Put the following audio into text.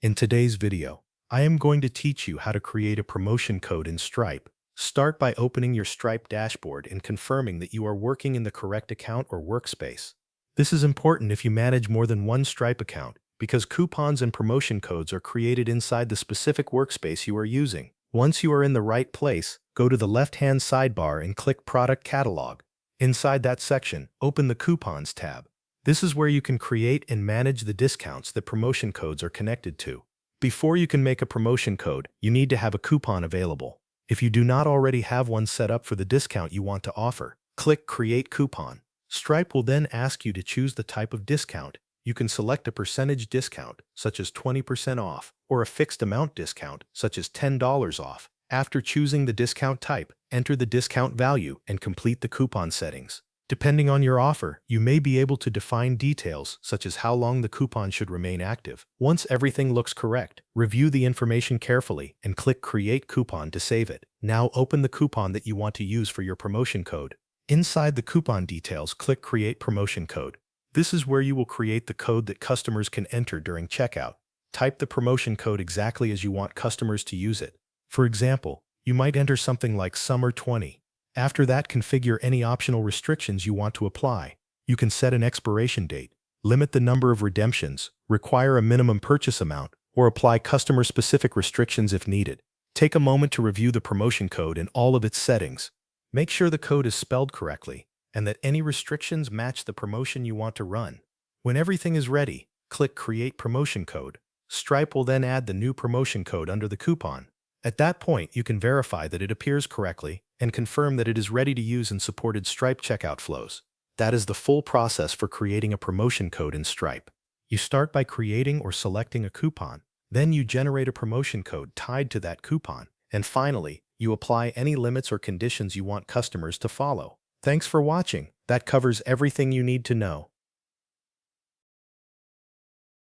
In today's video, I am going to teach you how to create a promotion code in Stripe. Start by opening your Stripe dashboard and confirming that you are working in the correct account or workspace. This is important if you manage more than one Stripe account, because coupons and promotion codes are created inside the specific workspace you are using. Once you are in the right place, go to the left-hand sidebar and click Product Catalog. Inside that section, open the Coupons tab. This is where you can create and manage the discounts that promotion codes are connected to. Before you can make a promotion code, you need to have a coupon available. If you do not already have one set up for the discount you want to offer, click Create Coupon. Stripe will then ask you to choose the type of discount. You can select a percentage discount, such as 20% off, or a fixed amount discount, such as $10 off. After choosing the discount type, enter the discount value and complete the coupon settings. Depending on your offer, you may be able to define details such as how long the coupon should remain active. Once everything looks correct, review the information carefully and click Create Coupon to save it. Now open the coupon that you want to use for your promotion code. Inside the coupon details, click Create Promotion Code. This is where you will create the code that customers can enter during checkout. Type the promotion code exactly as you want customers to use it. For example, you might enter something like Summer 20. After that, configure any optional restrictions you want to apply. You can set an expiration date, limit the number of redemptions, require a minimum purchase amount, or apply customer-specific restrictions if needed. Take a moment to review the promotion code and all of its settings. Make sure the code is spelled correctly and that any restrictions match the promotion you want to run. When everything is ready, click Create Promotion Code. Stripe will then add the new promotion code under the coupon. At that point, you can verify that it appears correctly and confirm that it is ready to use in supported Stripe checkout flows. That is the full process for creating a promotion code in Stripe. You start by creating or selecting a coupon. Then you generate a promotion code tied to that coupon. And finally, you apply any limits or conditions you want customers to follow. Thanks for watching. That covers everything you need to know.